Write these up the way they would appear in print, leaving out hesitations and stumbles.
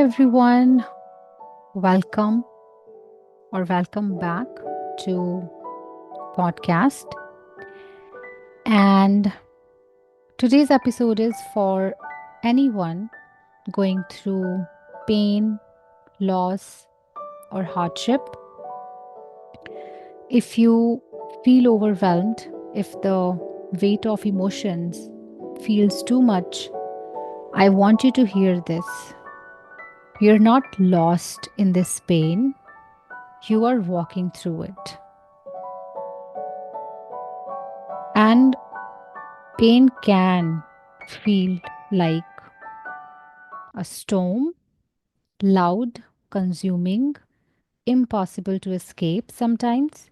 everyone. Welcome or welcome back to podcast. And today's episode is for anyone going through pain, loss, or hardship. If you feel overwhelmed, if the weight of emotions feels too much, I want you to hear this. You're not lost in this pain, you are walking through it. And pain can feel like a storm, loud, consuming, impossible to escape sometimes.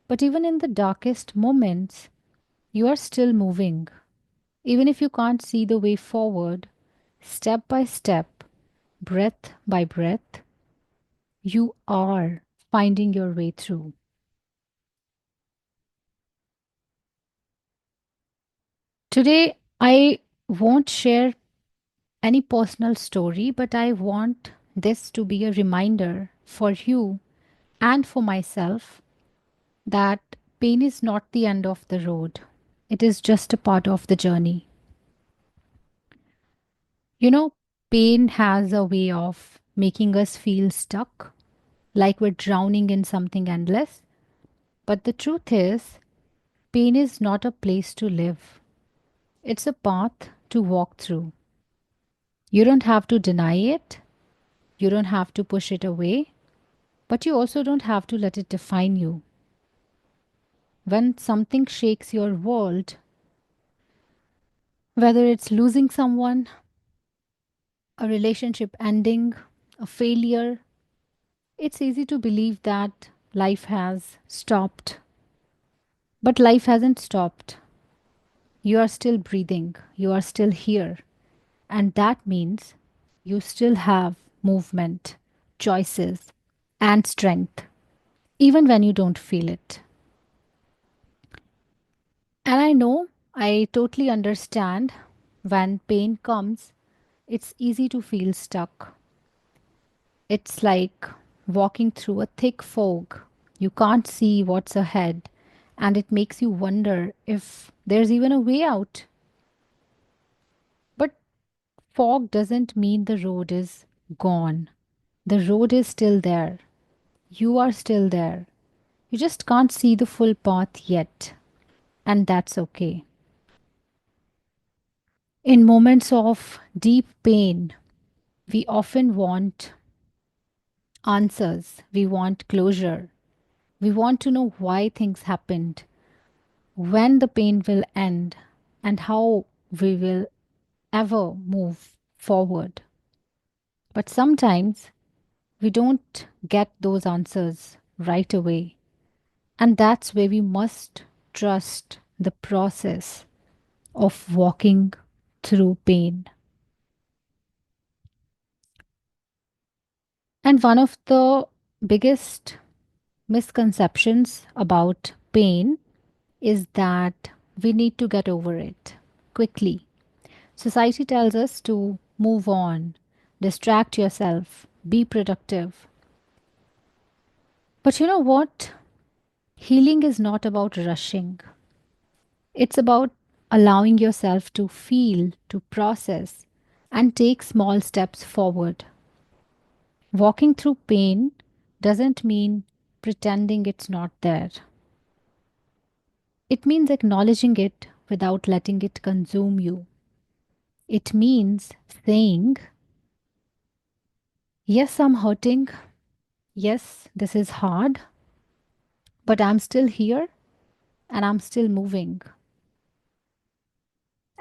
But even in the darkest moments, you are still moving. Even if you can't see the way forward, step by step, breath by breath, you are finding your way through. Today, I won't share any personal story, but I want this to be a reminder for you and for myself that pain is not the end of the road. It is just a part of the journey. You know, pain has a way of making us feel stuck, like we're drowning in something endless. But the truth is, pain is not a place to live, it's a path to walk through. You don't have to deny it, you don't have to push it away, but you also don't have to let it define you. When something shakes your world, whether it's losing someone, a relationship ending, a failure, it's easy to believe that life has stopped. But life hasn't stopped. You are still breathing, you are still here. And that means you still have movement, choices, and strength, even when you don't feel it. And I know, I totally understand when pain comes, it's easy to feel stuck. It's like walking through a thick fog. You can't see what's ahead, and it makes you wonder if there's even a way out. But fog doesn't mean the road is gone. The road is still there. You are still there. You just can't see the full path yet, and that's okay. In moments of deep pain, we often want answers, we want closure, we want to know why things happened, when the pain will end, and how we will ever move forward. But sometimes we don't get those answers right away. And that's where we must trust the process of walking through pain. And one of the biggest misconceptions about pain is that we need to get over it quickly. Society tells us to move on, distract yourself, be productive. But you know what? Healing is not about rushing, it's about allowing yourself to feel, to process, and take small steps forward. Walking through pain doesn't mean pretending it's not there. It means acknowledging it without letting it consume you. It means saying, yes, I'm hurting. Yes, this is hard, but I'm still here and I'm still moving.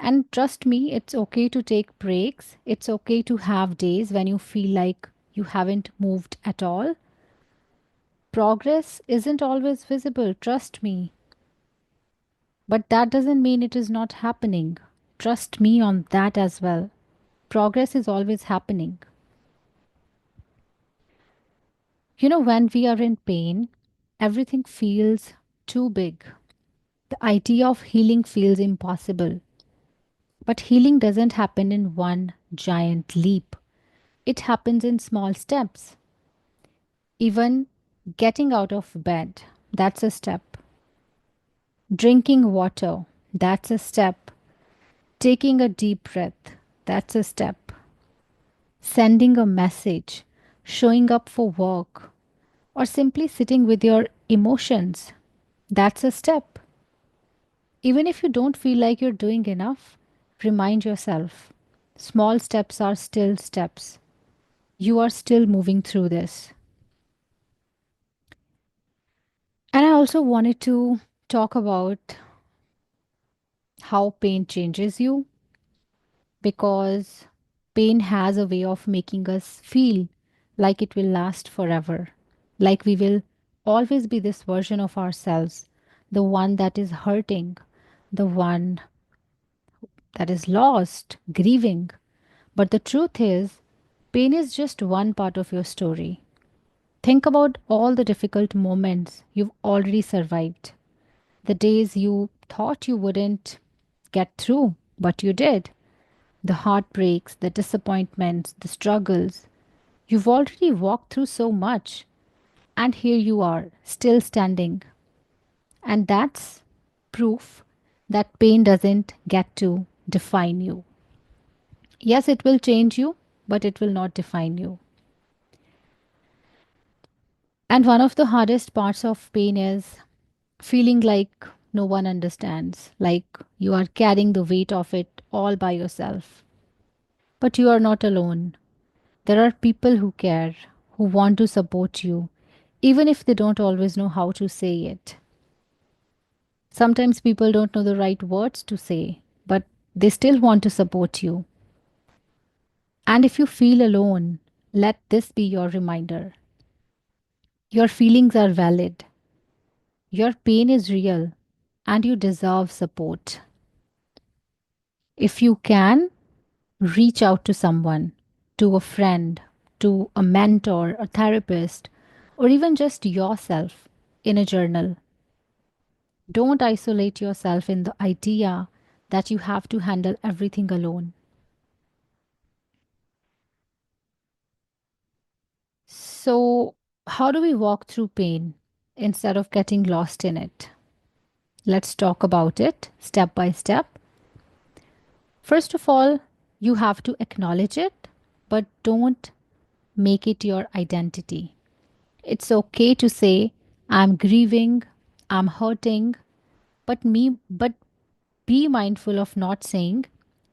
And trust me, it's okay to take breaks. It's okay to have days when you feel like you haven't moved at all. Progress isn't always visible, trust me. But that doesn't mean it is not happening. Trust me on that as well. Progress is always happening. You know, when we are in pain, everything feels too big. The idea of healing feels impossible. But healing doesn't happen in one giant leap. It happens in small steps. Even getting out of bed, that's a step. Drinking water, that's a step. Taking a deep breath, that's a step. Sending a message, showing up for work, or simply sitting with your emotions, that's a step. Even if you don't feel like you're doing enough, remind yourself small steps are still steps. You are still moving through this. And I also wanted to talk about how pain changes you because pain has a way of making us feel like it will last forever, like we will always be this version of ourselves, the one that is hurting, the one that is lost, grieving. But the truth is, pain is just one part of your story. Think about all the difficult moments you've already survived, the days you thought you wouldn't get through, but you did, the heartbreaks, the disappointments, the struggles. You've already walked through so much, and here you are, still standing. And that's proof that pain doesn't get to define you. Yes, it will change you, but it will not define you. And one of the hardest parts of pain is feeling like no one understands, like you are carrying the weight of it all by yourself. But you are not alone. There are people who care, who want to support you, even if they don't always know how to say it. Sometimes people don't know the right words to say, but they still want to support you. And if you feel alone, let this be your reminder. Your feelings are valid, your pain is real, and you deserve support. If you can, reach out to someone, to a friend, to a mentor, a therapist, or even just yourself in a journal. Don't isolate yourself in the idea that you have to handle everything alone. So, how do we walk through pain instead of getting lost in it? Let's talk about it step by step. First of all, you have to acknowledge it, but don't make it your identity. It's okay to say, I'm grieving, I'm hurting, but be mindful of not saying,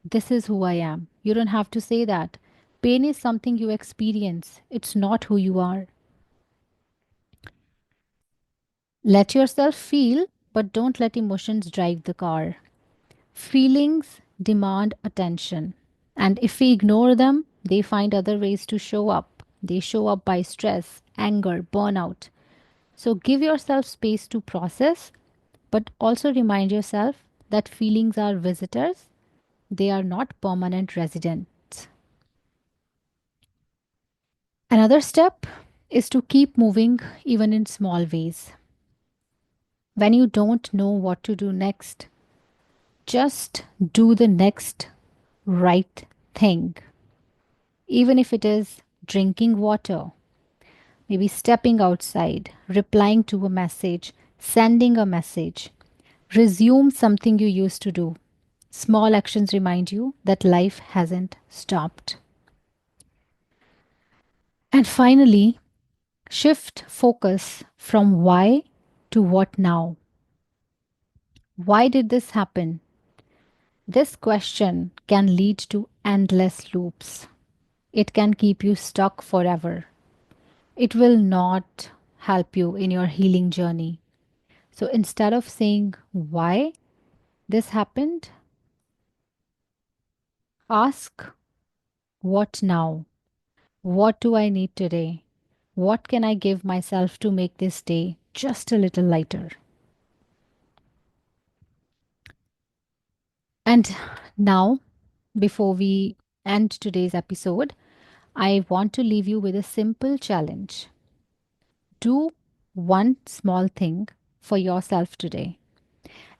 this is who I am. You don't have to say that. Pain is something you experience, it's not who you are. Let yourself feel, but don't let emotions drive the car. Feelings demand attention. And if we ignore them, they find other ways to show up. They show up by stress, anger, burnout. So give yourself space to process, but also remind yourself that feelings are visitors, they are not permanent residents. Another step is to keep moving even in small ways. When you don't know what to do next, just do the next right thing. Even if it is drinking water, maybe stepping outside, replying to a message, sending a message, resume something you used to do. Small actions remind you that life hasn't stopped. And finally, shift focus from why to what now. Why did this happen? This question can lead to endless loops. It can keep you stuck forever. It will not help you in your healing journey. So instead of saying why this happened, ask what now? What do I need today? What can I give myself to make this day just a little lighter? And now, before we end today's episode, I want to leave you with a simple challenge. Do one small thing for yourself today.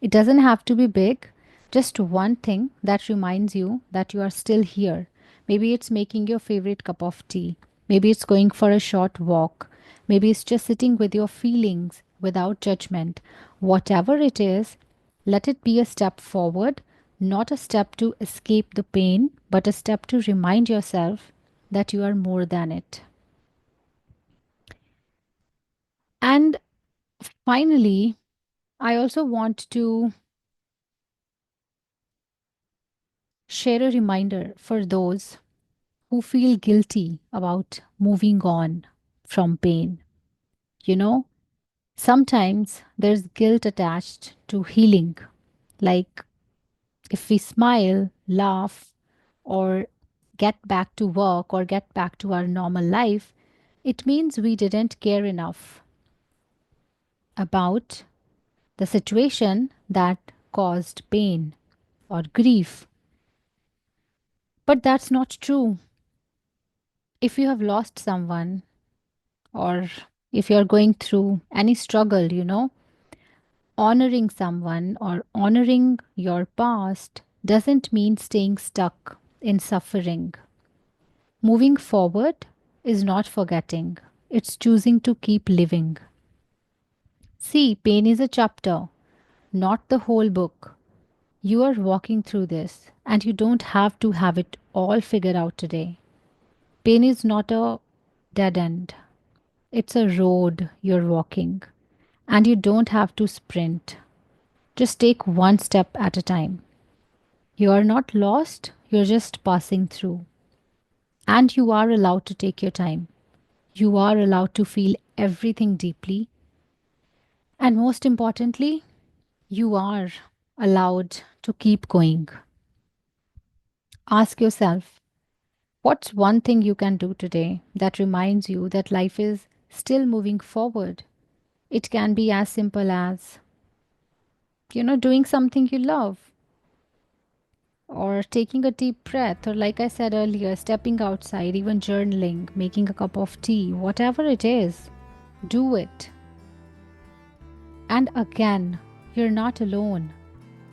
It doesn't have to be big, just one thing that reminds you that you are still here. Maybe it's making your favorite cup of tea. Maybe it's going for a short walk. Maybe it's just sitting with your feelings without judgment. Whatever it is, let it be a step forward, not a step to escape the pain, but a step to remind yourself that you are more than it. And finally, I also want to share a reminder for those who feel guilty about moving on from pain. You know, sometimes there's guilt attached to healing, like if we smile, laugh, or get back to work or get back to our normal life, it means we didn't care enough about the situation that caused pain or grief. But that's not true. If you have lost someone, or if you're going through any struggle, honoring someone or honoring your past doesn't mean staying stuck in suffering. Moving forward is not forgetting, it's choosing to keep living. See, pain is a chapter, not the whole book. You are walking through this, and you don't have to have it all figured out today. Pain is not a dead end, it's a road you're walking, and you don't have to sprint. Just take one step at a time. You are not lost, you're just passing through. And you are allowed to take your time. You are allowed to feel everything deeply. And most importantly, you are allowed to keep going. Ask yourself, what's one thing you can do today that reminds you that life is still moving forward? It can be as simple as, doing something you love, or taking a deep breath, or like I said earlier, stepping outside, even journaling, making a cup of tea, whatever it is, do it. And again, you're not alone,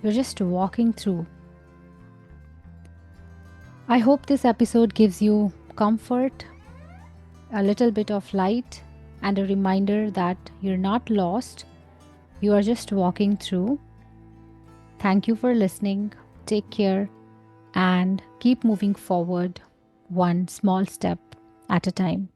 you're just walking through. I hope this episode gives you comfort, a little bit of light, and a reminder that you're not lost, you are just walking through. Thank you for listening. Take care and keep moving forward, one small step at a time.